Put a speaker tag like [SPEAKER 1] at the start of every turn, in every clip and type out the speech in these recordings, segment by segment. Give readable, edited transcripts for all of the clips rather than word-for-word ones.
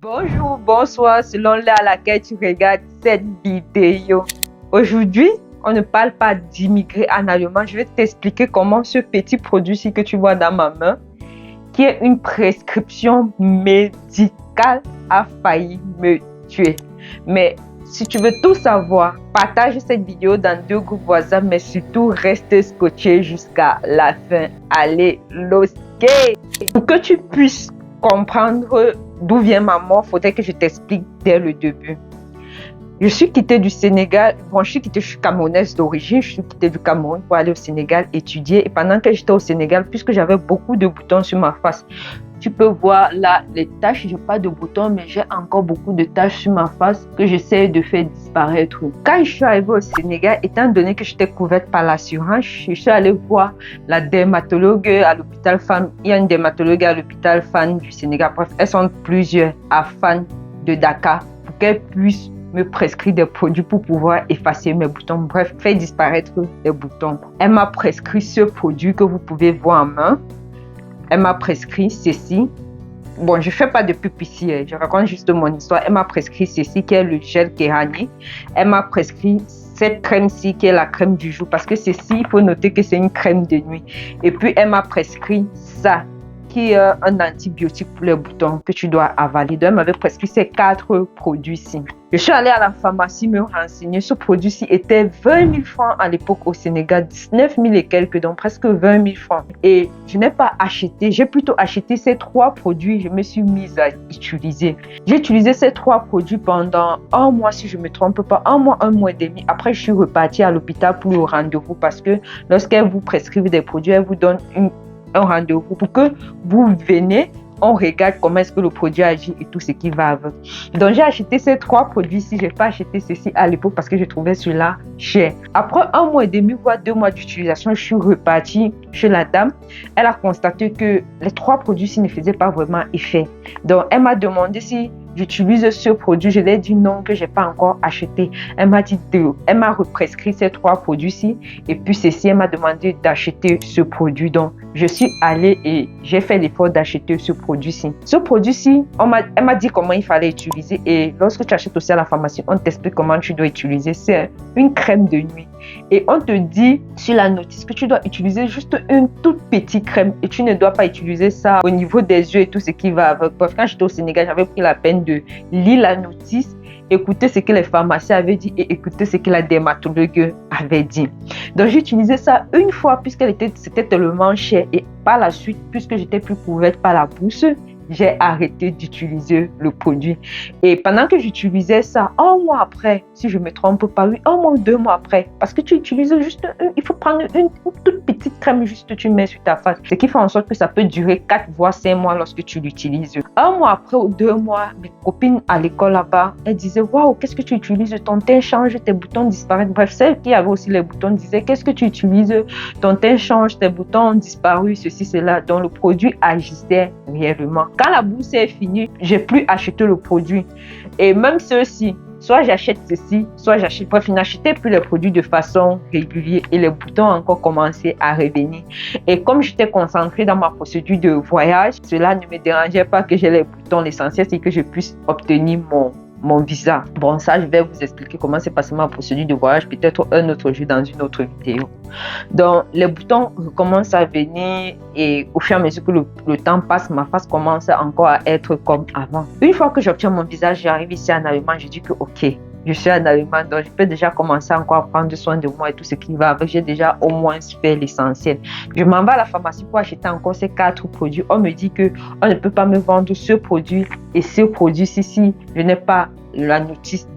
[SPEAKER 1] Bonjour, bonsoir, selon l'heure à laquelle tu regardes cette vidéo. Aujourd'hui, on ne parle pas d'immigrés en Allemagne. Je vais t'expliquer comment ce petit produit-ci que tu vois dans ma main, qui est une prescription médicale, a failli me tuer. Mais si tu veux tout savoir, partage cette vidéo dans 2 groupes voisins, mais surtout reste scotché jusqu'à la fin. Allez, los gays! Pour que tu puisses comprendre d'où vient ma mort, il faudrait que je t'explique dès le début. Je suis quittée du Sénégal. Bon, je suis camerounaise d'origine. Je suis quittée du Cameroun pour aller au Sénégal étudier. Et pendant que j'étais au Sénégal, puisque j'avais beaucoup de boutons sur ma face, tu peux voir là les taches. Je n'ai pas de boutons, mais j'ai encore beaucoup de taches sur ma face que j'essaie de faire disparaître. Quand je suis arrivée au Sénégal, étant donné que j'étais couverte par l'assurance, je suis allée voir la dermatologue à l'hôpital Fann. Il y a une dermatologue à l'hôpital Fann du Sénégal. Bref, elles sont plusieurs à Fann de Dakar pour qu'elles puissent me prescrit des produits pour pouvoir effacer mes boutons, bref, faire disparaître les boutons. Elle m'a prescrit ce produit que vous pouvez voir en main. Elle m'a prescrit ceci. Bon, je ne fais pas de pub ici, je raconte juste mon histoire. Elle m'a prescrit ceci qui est le gel Kérani. Elle m'a prescrit cette crème-ci qui est la crème du jour parce que ceci, il faut noter que c'est une crème de nuit. Et puis, elle m'a prescrit ça qui est un antibiotique pour les boutons que tu dois avaler. Donc, elle m'avait prescrit ces 4 produits-ci. Je suis allée à la pharmacie me renseigner. Ce produit-ci était 20 000 francs à l'époque au Sénégal, 19 000 et quelques, donc presque 20 000 francs. Et je n'ai pas acheté, j'ai plutôt acheté ces 3 produits. Je me suis mise à utiliser. J'ai utilisé ces 3 produits pendant 1 mois, si je ne me trompe pas, 1 mois et demi. Après, je suis repartie à l'hôpital pour le rendez-vous parce que lorsqu'elle vous prescrivent des produits, elle vous donne un rendez-vous pour que vous venez, on regarde comment est-ce que le produit agit et tout ce qui va avec. Donc j'ai acheté ces 3 produits-ci. Je n'ai pas acheté ceci à l'époque parce que je trouvais cela cher. Après 1 mois et demi, voire 2 mois d'utilisation, je suis repartie chez la dame. Elle a constaté que les 3 produits-ci ne faisaient pas vraiment effet. Donc elle m'a demandé si j'utilise ce produit. Je lui ai dit non, que je n'ai pas encore acheté. Elle m'a dit elle m'a represcrit ces 3 produits-ci. Et puis ceci, elle m'a demandé d'acheter ce produit. Donc je suis allée et j'ai fait l'effort d'acheter ce produit-ci. Ce produit-ci, elle m'a dit comment il fallait utiliser. Et lorsque tu achètes aussi à la pharmacie, on t'explique comment tu dois utiliser. C'est une crème de nuit. Et on te dit sur la notice que tu dois utiliser juste une toute petite crème. Et tu ne dois pas utiliser ça au niveau des yeux et tout ce qui va avec. Bref, quand j'étais au Sénégal, j'avais pris la peine de lire la notice, écouter ce que les pharmaciens avaient dit et écouter ce que la dermatologue avait dit. Donc j'ai utilisé ça une fois puisque c'était tellement cher. Et par la suite, puisque j'étais plus couverte par la bourse, j'ai arrêté d'utiliser le produit. Et pendant que j'utilisais ça, 1 mois après, si je ne me trompe pas, oui, 1 mois ou 2 mois après, parce que tu utilises juste il faut prendre une toute petite crème, juste tu mets sur ta face. Ce qui fait en sorte que ça peut durer 4 voire 5 mois lorsque tu l'utilises. 1 mois après ou 2 mois, mes copines à l'école là-bas, elles disaient waouh, qu'est-ce que tu utilises? Ton teint change, tes boutons disparaissent. Bref, celles qui avaient aussi les boutons disaient qu'est-ce que tu utilises? Ton teint change, tes boutons ont disparu, ceci, cela. Donc le produit agissait réellement. Quand la bourse est finie, j'ai plus acheté le produit. Et même ceux-ci, soit j'achète ceci, soit j'achète. Bref, je n'achetais plus les produits de façon régulière et les boutons ont encore commencé à revenir. Et comme j'étais concentrée dans ma procédure de voyage, cela ne me dérangeait pas que j'ai les boutons. L'essentiel, c'est que je puisse obtenir mon visa. Bon, ça, je vais vous expliquer comment s'est passée ma procédure de voyage, peut-être un autre jour dans une autre vidéo. Donc, les boutons commencent à venir et au fur et à mesure que le temps passe, ma face commence encore à être comme avant. Une fois que j'obtiens mon visa, j'arrive ici en Allemagne, je dis que ok, je suis en Allemagne, donc je peux déjà commencer encore à prendre soin de moi et tout ce qui va avec. J'ai déjà au moins fait l'essentiel. Je m'en vais à la pharmacie pour acheter encore ces 4 produits. On me dit qu'on ne peut pas me vendre ce produit et ce produit-ci si je n'ai pas la notice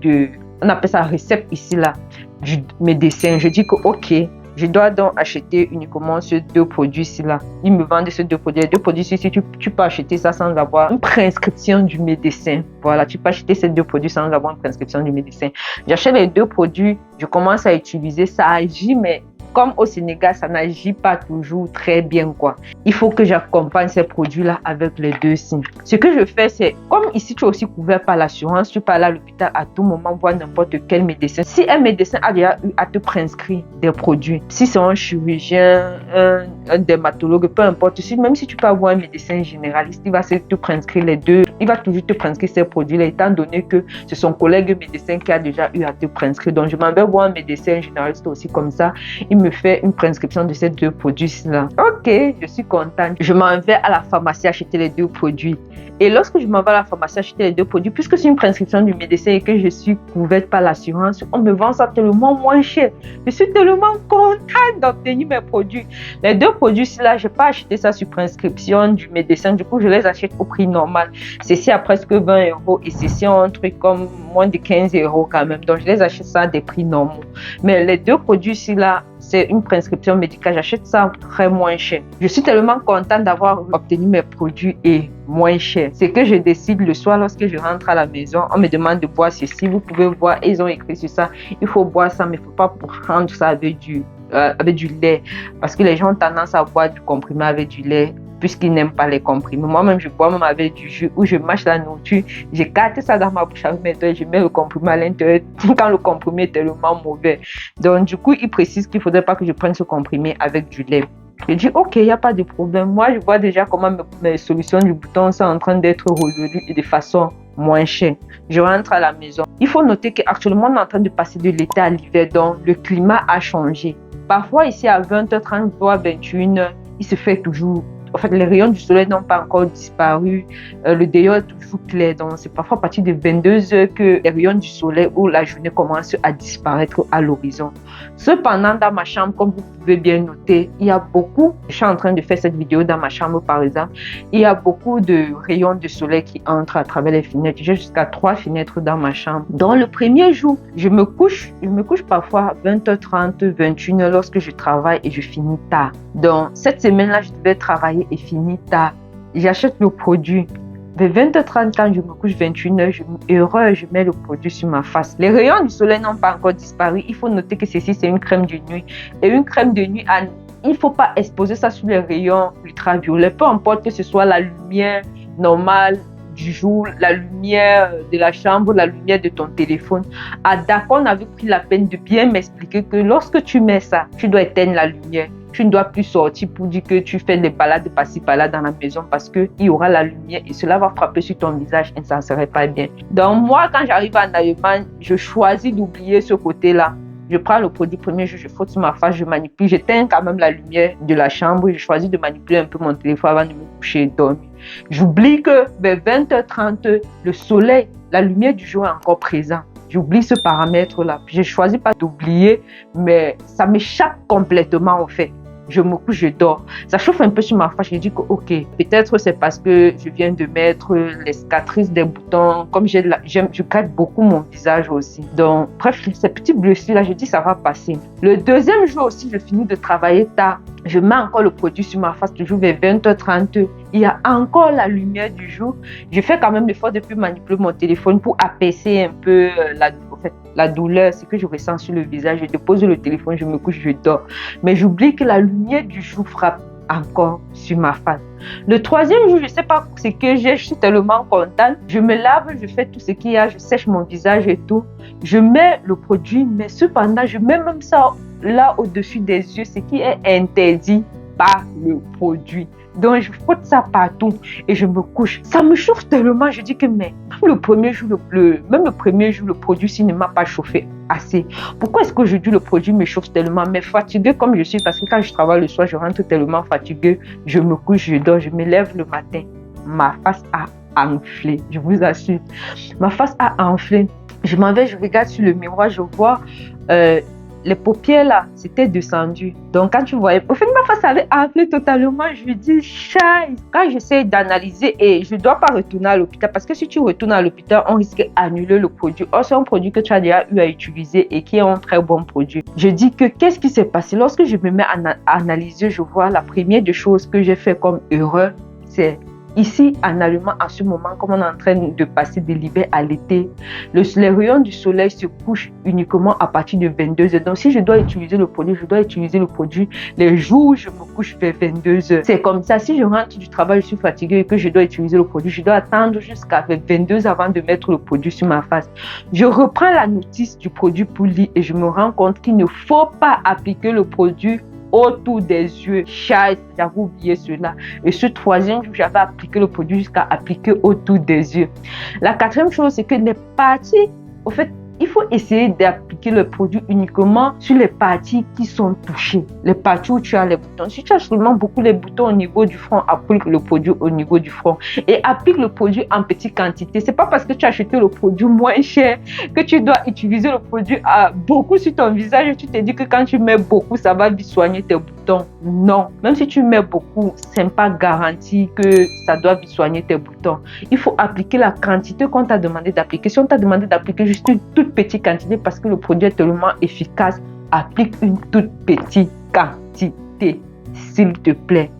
[SPEAKER 1] on appelle ça récepte ici là, du médecin. Je dis que ok, je dois donc acheter uniquement ces 2 produits-ci là. Ils me vendent ces 2 produits. Les 2 produits-ci, tu peux acheter ça sans avoir une prescription du médecin. Voilà, tu peux acheter ces 2 produits sans avoir une prescription du médecin. J'achète les 2 produits, je commence à utiliser, ça agit, mais comme au Sénégal, ça n'agit pas toujours très bien, quoi. Il faut que j'accompagne ces produits-là avec les deux signes. Ce que je fais, c'est, comme ici, tu es aussi couvert par l'assurance, tu peux aller à l'hôpital à tout moment, voir n'importe quel médecin. Si un médecin a déjà eu à te prescrire des produits, si c'est un chirurgien, un dermatologue, peu importe, même si tu peux avoir un médecin généraliste, il va te prescrire les deux. Il va toujours te prescrire ces produits-là, étant donné que c'est son collègue médecin qui a déjà eu à te prescrire. Donc, je m'en vais voir un médecin généraliste aussi comme ça. Il me fait une prescription de ces deux produits-là. Ok, je suis contente. Je m'en vais à la pharmacie acheter les deux produits. Et lorsque je m'en vais à la pharmacie acheter les deux produits, puisque c'est une prescription du médecin et que je suis couverte par l'assurance, on me vend ça tellement moins cher. Je suis tellement contente d'obtenir mes produits. Les deux produits-là, je n'ai pas acheté ça sur prescription du médecin. Du coup, je les achète au prix normal. Ceci à presque 20 € et ceci a un truc comme moins de 15 € quand même. Donc, je les achète ça à des prix normaux. Mais les deux produits-là, c'est une prescription médicale. J'achète ça très moins cher. Je suis tellement contente d'avoir obtenu mes produits et moins cher. C'est que je décide le soir lorsque je rentre à la maison. On me demande de boire ceci. Vous pouvez voir, ils ont écrit sur ça. Il faut boire ça, mais il ne faut pas prendre ça avec du lait. Parce que les gens ont tendance à boire du comprimé avec du lait, puisqu'ils n'aiment pas les comprimés. Moi-même, je bois même avec du jus où je mâche la nourriture. J'écarte ça dans ma bouche avec mes doigts et je mets le comprimé à l'intérieur quand le comprimé est tellement mauvais. Donc, du coup, il précise qu'il ne faudrait pas que je prenne ce comprimé avec du lait. Je dis, ok, il n'y a pas de problème. Moi, je vois déjà comment mes solutions du bouton sont en train d'être résolues et de façon moins chère. Je rentre à la maison. Il faut noter qu'actuellement, on est en train de passer de l'été à l'hiver, donc le climat a changé. Parfois, ici, à 20h30, voire 21h, il se fait toujours... En fait, les rayons du soleil n'ont pas encore disparu. Le dehors est toujours clair. Donc, c'est parfois à partir de 22h que les rayons du soleil ou la journée commencent à disparaître à l'horizon. Cependant, dans ma chambre, comme vous pouvez bien noter, il y a beaucoup... Je suis en train de faire cette vidéo dans ma chambre, par exemple. Il y a beaucoup de rayons de soleil qui entrent à travers les fenêtres. J'ai jusqu'à 3 fenêtres dans ma chambre. Dans le premier jour, je me couche parfois à 20h30, 21h lorsque je travaille et je finis tard. Donc, cette semaine-là, je devais travailler et finir tard. J'achète le produit. Vers 20h30, quand je me couche 21h, je mets le produit sur ma face. Les rayons du soleil n'ont pas encore disparu. Il faut noter que ceci, c'est une crème de nuit. Et une crème de nuit, il ne faut pas exposer ça sous les rayons ultraviolets. Peu importe que ce soit la lumière normale du jour, la lumière de la chambre, la lumière de ton téléphone. À Dakar, on avait pris la peine de bien m'expliquer que lorsque tu mets ça, tu dois éteindre la lumière. Tu ne dois plus sortir pour dire que tu fais des balades par-ci par-là dans la maison parce qu'il y aura la lumière et cela va frapper sur ton visage et ça ne serait pas bien. Donc moi, quand j'arrive en Allemagne, je choisis d'oublier ce côté-là. Je prends le produit premier jour, je frotte sur ma face, je manipule, j'éteins quand même la lumière de la chambre et je choisis de manipuler un peu mon téléphone avant de me coucher et dormir. J'oublie que vers 20h30, le soleil, la lumière du jour est encore présente. J'oublie ce paramètre-là. Je choisis pas d'oublier, mais ça m'échappe complètement au fait. Je me couche, je dors. Ça chauffe un peu sur ma face. Je dis que ok, peut-être c'est parce que je viens de mettre les cicatrices des boutons. Comme je gratte beaucoup mon visage aussi. Donc, bref, ces petits blessures-là, je dis ça va passer. Le deuxième jour aussi, je finis de travailler tard. Je mets encore le produit sur ma face, toujours vers 20h30. Il y a encore la lumière du jour. Je fais quand même l'effort de plus manipuler mon téléphone pour apaiser un peu la douleur, ce que je ressens sur le visage. Je dépose le téléphone, je me couche, je dors. Mais j'oublie que la lumière du jour frappe encore sur ma face. Le troisième jour, je ne sais pas ce que j'ai, je suis tellement contente. Je me lave, je fais tout ce qu'il y a, je sèche mon visage et tout. Je mets le produit, mais cependant, je mets même ça là au-dessus des yeux, ce qui est interdit par le produit. Donc, je frotte ça partout et je me couche. Ça me chauffe tellement, je dis que mais même le premier jour, le produit, s'il ne m'a pas chauffé assez. Pourquoi est-ce qu'aujourd'hui, le produit me chauffe tellement? Mais fatiguée comme je suis, parce que quand je travaille le soir, je rentre tellement fatiguée, je me couche, je dors, je me lève le matin. Ma face a enflé, je vous assure. Ma face a enflé. Je m'en vais, je regarde sur le miroir, je vois... les paupières là, c'était descendu. Donc quand tu voyais, au fait ma face avait enflé totalement. Je lui dis, Chai. Quand j'essaie d'analyser et je ne dois pas retourner à l'hôpital parce que si tu retournes à l'hôpital, on risque d'annuler le produit. Or, c'est un produit que tu as déjà eu à utiliser et qui est un très bon produit. Je dis que qu'est-ce qui s'est passé? Lorsque je me mets à analyser, je vois la première des choses que j'ai fait comme erreur, c'est Ici, en allemand, en ce moment, comme on est en train de passer de l'hiver à l'été, les rayons du soleil se couchent uniquement à partir de 22 heures. Donc, si je dois utiliser le produit, je dois utiliser le produit les jours où je me couche vers 22 heures. C'est comme ça. Si je rentre du travail, je suis fatiguée et que je dois utiliser le produit, je dois attendre jusqu'à 22 heures avant de mettre le produit sur ma face. Je reprends la notice du produit pour lire et je me rends compte qu'il ne faut pas appliquer le produit autour des yeux. J'avais oublié cela. Et ce troisième jour, j'avais appliqué le produit jusqu'à appliquer autour des yeux. La quatrième chose, c'est que les parties, au fait, il faut essayer d'appliquer le produit uniquement sur les parties qui sont touchées. Les parties où tu as les boutons. Si tu as seulement beaucoup les boutons au niveau du front, applique le produit au niveau du front. Et applique le produit en petite quantité. C'est pas parce que tu as acheté le produit moins cher que tu dois utiliser le produit beaucoup sur ton visage et tu te dis que quand tu mets beaucoup, ça va vite soigner tes boutons. Non. Même si tu mets beaucoup, c'est pas garanti que ça doit vite soigner tes boutons. Il faut appliquer la quantité qu'on t'a demandé d'appliquer. Si on t'a demandé d'appliquer juste une toute petite quantité parce que le produit est tellement efficace, applique une toute petite quantité, s'il te plaît.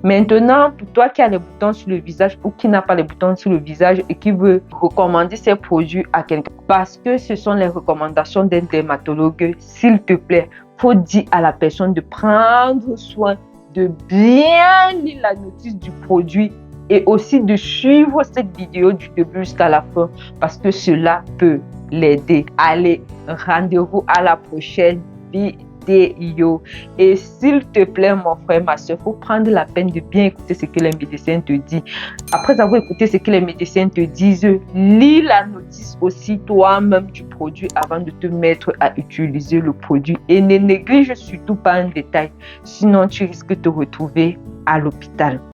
[SPEAKER 1] Maintenant, pour toi qui as les boutons sur le visage ou qui n'a pas les boutons sur le visage et qui veut recommander ces produits à quelqu'un, parce que ce sont les recommandations d'un dermatologue, s'il te plaît, faut dire à la personne de prendre soin de bien lire la notice du produit et aussi de suivre cette vidéo du début jusqu'à la fin parce que cela peut l'aider. Allez, rendez-vous à la prochaine vidéo. Et s'il te plaît, mon frère, ma soeur, il faut prendre la peine de bien écouter ce que les médecins te disent. Après avoir écouté ce que les médecins te disent, lis la notice aussi toi-même du produit avant de te mettre à utiliser le produit. Et ne néglige surtout pas un détail, sinon tu risques de te retrouver à l'hôpital.